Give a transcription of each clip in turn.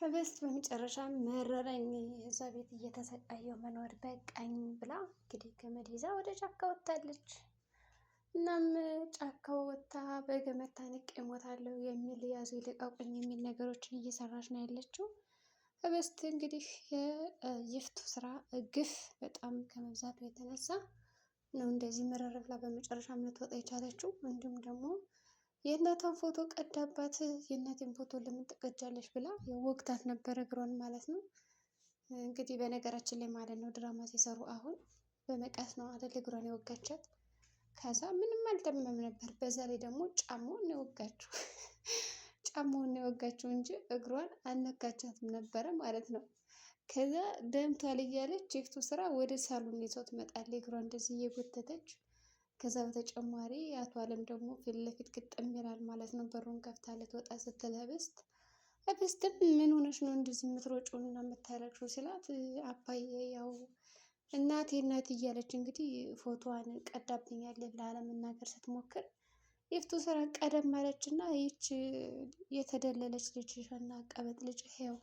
ህብስት በመጨረሻም መረረኝ እዛ ቤት እየተሰቃየው መኖር በቃኝ ብላ እንግዲህ ገመድ ይዛ ወደ ጫካ ወጥታለች። እናም ጫካው ወጥታ በገመድ ታንቄ እሞታለሁ የሚል ያዙ ይልቀቁኝ የሚል ነገሮችን እየሰራች ነው ያለችው። ህብስት እንግዲህ የይፍቱ ስራ ግፍ በጣም ከመብዛቱ የተነሳ ነው እንደዚህ መረር ብላ በመጨረሻም ልትወጣ የቻለችው። እንዲሁም ደግሞ የእናቷን ፎቶ ቀዳባት። የእናቴን ፎቶ ለምን ትቀጃለሽ ብላ ወግታት ነበረ እግሯን ማለት ነው። እንግዲህ በነገራችን ላይ ማለት ነው ድራማ ሲሰሩ አሁን በመቀስ ነው አይደል እግሯን የወጋቻት። ከዛ ምንም አልተመመም ነበር። በዛ ላይ ደግሞ ጫማውን ነው የወጋችው። ጫማውን ነው የወጋችው እንጂ እግሯን አልነካቻትም ነበረ ማለት ነው። ከዛ ደምቷል እያለች ይፍቱ ስራ ወደ ሳሎን ይዘው ትመጣለች እግሯን እንደዚህ እየጎተተች። ከዛ በተጨማሪ አቶ አለም ደግሞ ፊት ለፊት ግጥም ይላል ማለት ነው። በሩን ከፍታ ልትወጣ ስትል ህብስትም ምን ሆነሽ ነው እንደዚህ የምትሮጪው እና የምታለቅሺው ሲላት፣ አባዬ ያው እናቴ እናቴ እያለች እንግዲህ ፎቶዋን ቀዳብኛለች ብላ ለመናገር ስትሞክር ይፍቱ ስራ ቀደም አለች እና ይች የተደለለች ልጅ እና ቀበጥ ልጅ ይኸው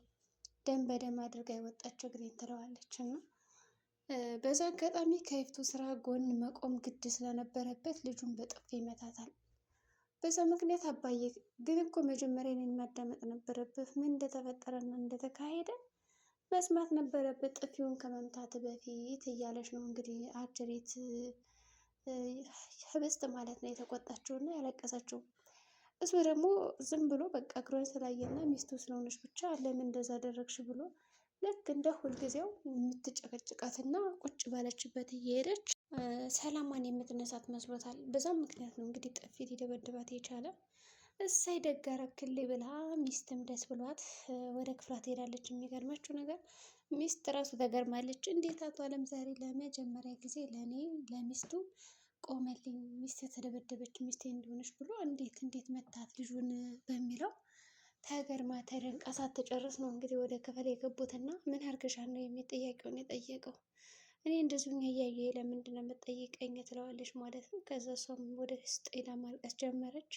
ደም በደም አድርጋ የወጣች እግሬን ትለዋለች። እና በዛ አጋጣሚ ከይፍቱ ስራ ጎን መቆም ግድ ስለነበረበት ልጁን በጥፊ ይመታታል። በዛ ምክንያት አባዬ ግን እኮ መጀመሪያ እኔን ማዳመጥ ነበረብህ፣ ምን እንደተፈጠረና እንደተካሄደ መስማት ነበረበት ጥፊውን ከመምታት በፊት እያለች ነው እንግዲህ አጅሬት ህብስት ማለት ነው የተቆጣችው እና ያለቀሰችው። እሱ ደግሞ ዝም ብሎ በቃ እግሯን ስላየና ሚስቱ ስለሆነች ብቻ ለምን እንደዛ አደረግሽ ብሎ ልክ እንደ ሁልጊዜው የምትጨቀጭቃትና ቁጭ ባለችበት እየሄደች ሰላሟን የምትነሳት መስሎታል። በዛም ምክንያት ነው እንግዲህ ጥፊት ሊደበድባት የቻለ። እሳይ ደግ አደረክልኝ ብላ ሚስትም ደስ ብሏት ወደ ክፍሏ ትሄዳለች። የሚገርማችሁ ነገር ሚስት ራሱ ተገርማለች። እንዴት አቶ አለም ዛሬ ለመጀመሪያ ጊዜ ለእኔ ለሚስቱ ቆመልኝ፣ ሚስት የተደበደበች ሚስቴ እንደሆነች ብሎ እንዴት መታት ልጁን በሚለው ተገርማ ተደንቃ ሳትጨርስ ነው እንግዲህ ወደ ክፍል የገቡትና ምን አርገሻል ነው የሚል ጥያቄውን የጠየቀው። እኔ እንደዚሁ እያየ ለምንድን ነው የምትጠይቀኝ ትለዋለች ማለት ነው። ከዛ እሷም ወደ ውስጥ ሄዳ ማልቀስ ጀመረች።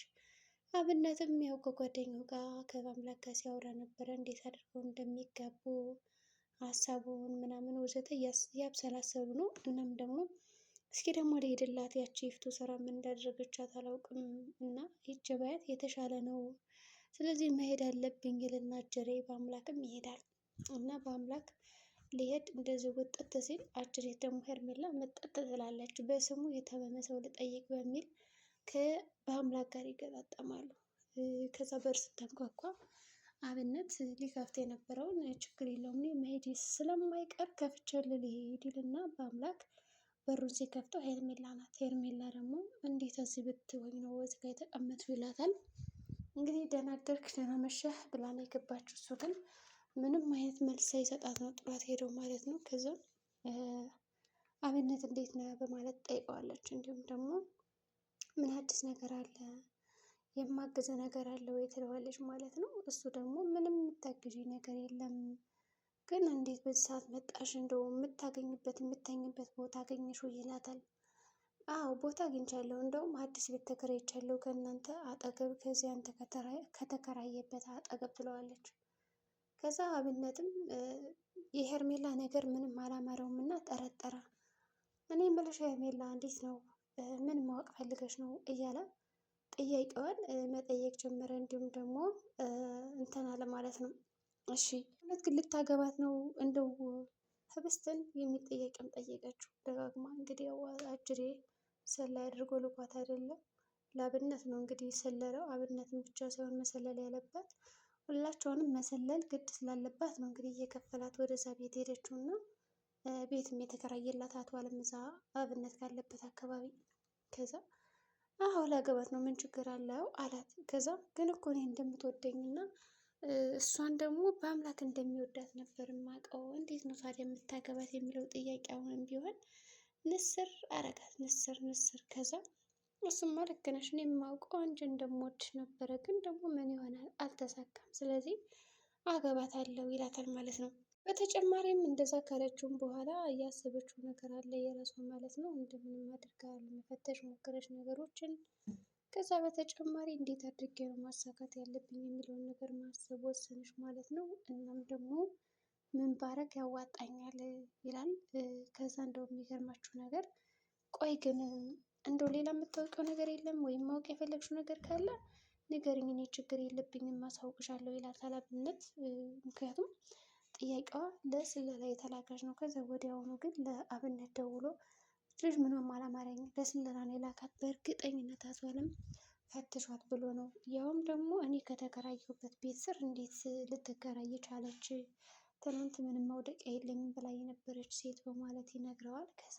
አብነትም ያው ከጓደኛው ጋር ከአምላክ ጋር ሲያወራ ነበረ እንዴት አድርገው እንደሚጋቡ ሀሳቡን ምናምን ወዘተ እያብሰላሰሉ ነው። እናም ደግሞ እስኪ ደግሞ ልሄድላት ያቺ ይፍቱ ስራ ምን እንዳደረገቻት አላውቅም እና ሂጅ ባያት የተሻለ ነው፣ ስለዚህ መሄድ አለብኝ ይልና አጀሬ በአምላክም ይሄዳል እና በአምላክ ሊሄድ እንደዚህ ውጥት ሲል አጅሬት ደግሞ ሄርሜላ መጠጥ ትላለች። በስሙ የታመመ ሰው ልጠይቅ በሚል በአምላክ ጋር ይገጣጠማሉ። ከዛ በር ስታንኳኳ አብነት ሊከፍት የነበረውን ችግር የለውም እኔ መሄድ ስለማይቀር ከፍቼልህ ልሂድ ይልና በአምላክ በሩን ሲከፍተው ሄርሜላ ናት። ሄርሜላ ደግሞ እንዴት እዚህ ብትሆኝ ነው እዚህ ጋ የተቀመጥሽው ይላታል። እንግዲህ ደህና አደርክ ደህና መሸህ ብላ ነው የገባችው። እሱ ግን ምንም አይነት መልስ ሳይሰጣት ነው ጥሏት ሄደው ማለት ነው። ከዛ አብነት እንዴት ነህ በማለት ጠይቀዋለች። እንዲሁም ደግሞ ምን አዲስ ነገር አለ የማግዘ ነገር አለ ወይ ትለዋለች ማለት ነው። እሱ ደግሞ ምንም የምታግዢ ነገር የለም፣ ግን እንዴት በዚህ ሰዓት መጣሽ? እንደው የምታገኝበት የምተኝበት ቦታ አገኘሽው ይላታል። አዎ ቦታ አግኝቻለሁ፣ እንደውም አዲስ ቤት ተከራይቻለሁ ከእናንተ አጠገብ፣ ከዚህ አንተ ከተከራየበት አጠገብ ትለዋለች። ከዛ አብነትም የሄርሜላ ነገር ምንም አላማረውም እና ጠረጠረ። እኔ የምልሽ ሄርሜላ እንዴት ነው ምን ማወቅ ፈልገሽ ነው እያለ ጥያቄዋን መጠየቅ ጀመረ። እንዲሁም ደግሞ እንትን አለ ማለት ነው። እሺ እውነት ግን ልታገባት ነው እንደው ህብስትን የሚል ጥያቄም ጠየቀችው ደጋግማ። እንግዲህ ያው አጅሬ ሰላይ አድርጎ ልኳት አይደለም ለአብነት ነው እንግዲህ ሰለለው። አብነትን ብቻ ሳይሆን መሰለል ያለባት ሁላቸውንም መሰለል ግድ ስላለባት ነው እንግዲህ እየከፈላት ወደዛ ቤት ሄደችው እና ቤትም የተከራየላት አቶ አለም እዛ አብነት ካለበት አካባቢ። ከዛ አዎ ላገባት ነው ምን ችግር አለው አላት። ከዛ ግን እኮ እኔ እንደምትወደኝ እና እሷን ደግሞ በአምላክ እንደሚወዳት ነበር የማውቀው፣ እንዴት ነው ታዲያ የምታገባት የሚለው ጥያቄ አሁንም ቢሆን ንስር አረጋት። ንስር ከዛ እሱማ ልክ ነሽ እኔ የማውቀው አንቺ እንደምወድሽ ነበረ፣ ግን ደግሞ ምን ይሆናል አልተሳካም፣ ስለዚህ አገባታለሁ ይላታል ማለት ነው። በተጨማሪም እንደዛ ካለችውም በኋላ እያሰበችው ነገር አለ የራሷ ማለት ነው። እንደምንም አድርጋ ለመፈተሽ ሞከረች ነገሮችን። ከዛ በተጨማሪ እንዴት አድርጌ ነው ማሳካት ያለብኝ የሚለውን ነገር ማሰብ ወሰነች ማለት ነው። እናም ደግሞ ምን ባረግ ያዋጣኛል ይላል። ከዛ እንደው የሚገርማችሁ ነገር ቆይ ግን እንደው ሌላ የምታውቀው ነገር የለም ወይም ማወቅ የፈለግሽው ነገር ካለ ንገሪኝ፣ እኔ ችግር የለብኝም አሳውቅሻለሁ ይላታል አብነት። ምክንያቱም ጥያቄዋ ለስለላ የተላከች ነው። ከዛ ወዲያውኑ ግን ለአብነት ደውሎ ልጅ ምንም አላማረኝ ለስለላ ነው የላካት በእርግጠኝነት አስባለም ፈትሿት ብሎ ነው። ያውም ደግሞ እኔ ከተከራየሁበት ቤት ስር እንዴት ልትከራይ ቻለች? ትናንት ምንም መውደቂያ የለኝም ብላ የነበረች ሴት በማለት ይነግረዋል። ከዛ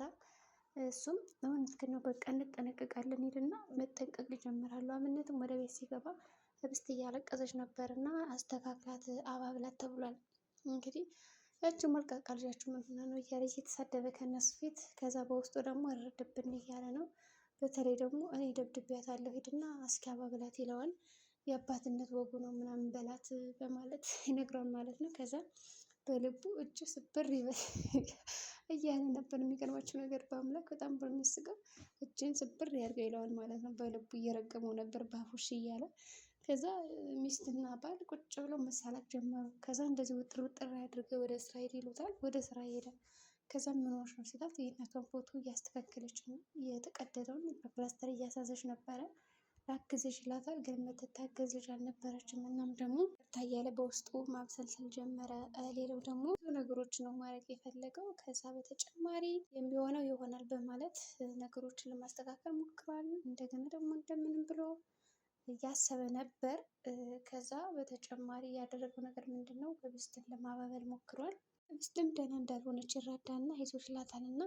እሱም እውነትህን ነው በቃ እንጠነቀቃለን ይልና መጠንቀቅ ይጀምራሉ። አብነትም ወደ ቤት ሲገባ ህብስት እያለቀሰች ነበር እና አስተካክላት አባብላት ተብሏል። እንግዲህ ያቺ ሞልቃቃ ልጃችሁ ምን ሆና ነው እያለ እየተሳደበ ከእነሱ ፊት፣ ከዛ በውስጡ ደግሞ እረድብን እያለ ነው። በተለይ ደግሞ እኔ ደብድቤያታለሁ ሂድና እስኪ አባብላት ይለዋል። የአባትነት ወጉ ነው ምናምን በላት በማለት ይነግረዋል ማለት ነው። ከዛ በልቡ እጁ ስብር ይበል እያለ ነበር። የሚገርማቸው ነገር በአምላክ በጣም በሚስቀው እጅን ስብር ያድርገው ይለዋል ማለት ነው። በልቡ እየረገመው ነበር በአፉሽ እያለ። ከዛ ሚስትና ባል ቁጭ ብለው መሳላት ጀመሩ። ከዛ እንደዚህ ውጥር ውጥር አድርገው ወደ ስራ ሄድ ይሉታል። ወደ ስራ ይሄዳል። ከዛ ምን ሆነሽ ነው ሲላት የእናቷን ፎቶ እያስተካከለች ነው፣ የተቀደደውን በፕላስተር እያሳዘች ነበረ ላግዝሽ ይላታል። ግን የምትታገዝ ልጅ አልነበረችም። እናም ደግሞ ታያለ በውስጡ ማብሰልሰል ጀመረ። ሌላው ደግሞ ብዙ ነገሮች ነው ማድረግ የፈለገው። ከዛ በተጨማሪ የሚሆነው ይሆናል በማለት ነገሮችን ለማስተካከል ሞክሯል። እንደገና ደግሞ እንደምንም ብሎ እያሰበ ነበር። ከዛ በተጨማሪ ያደረገው ነገር ምንድን ነው? ህብስትን ለማባበል ሞክሯል። ህብስትም ደህና እንዳልሆነች ይረዳና አይዞሽ ይላታል። እና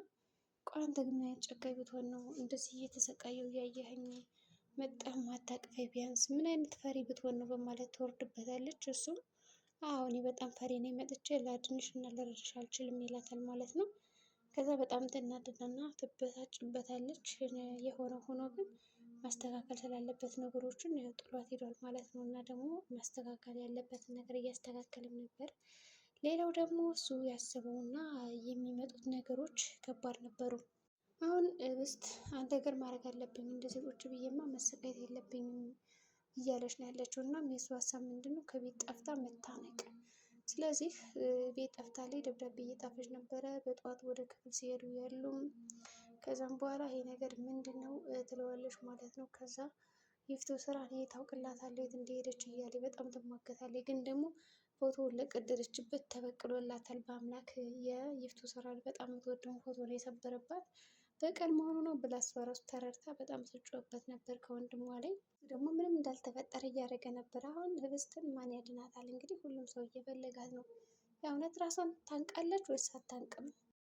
ቆይ አንተ ግን ምን አይነት ጨካኝ ብትሆን ነው እንደዚህ እየተሰቃየው እያየኸኝ መጣህ ማታቅፈኝ? ቢያንስ ምን አይነት ፈሪ ብትሆን ነው በማለት ትወርድበታለች። እሱም አዎ እኔ በጣም ፈሪ ነኝ፣ መጥቼ ላድንሽ እና ልረዳሽ አልችልም ይላታል ማለት ነው። ከዛ በጣም ትናደድና ትበሳጭበታለች። የሆነ ሆኖ ግን ማስተካከል ስላለበት ነገሮችን ጥሏት ሄዷል ማለት ነው። እና ደግሞ ማስተካከል ያለበትን ነገር እያስተካከልም ነበር። ሌላው ደግሞ እሱ ያስበውና የሚመጡት ነገሮች ከባድ ነበሩ። አሁን ህብስት አንድ ነገር ማድረግ አለብኝ፣ እንደዚህ ቁጭ ብዬማ መሰቃየት የለብኝም እያለች ነው ያለችው። እና የእሱ ሀሳብ ምንድን ነው? ከቤት ጠፍታ መታነቅ። ስለዚህ ቤት ጠፍታ ላይ ደብዳቤ እየጻፈች ነበረ በጠዋት ወደ ክፍል ሲሄዱ ያሉ። ከዛም በኋላ ይሄ ነገር ምንድን ነው ትለዋለች ማለት ነው። ከዛ ይፍቱ ስራ እኔ ታውቅላታለህ የት እንደሄደች እያለ በጣም ትሟገታለች። ግን ደግሞ ፎቶውን ለቀደደችበት ተበቅሎላታል በአምላክ። የይፍቱ ስራ በጣም የተወደውን ፎቶ ነው የሰበረባት። በቀል መሆኑ ነው ብላ እሷ እራሱ ተረድታ በጣም ስጮህበት ነበር ከወንድሟ ላይ። ደግሞ ምንም እንዳልተፈጠረ እያደረገ ነበር። አሁን ህብስትን ማን ያድናታል? እንግዲህ ሁሉም ሰው እየፈለጋት ነው። የእውነት ራሷን ታንቃለች ወይስ አታንቅም?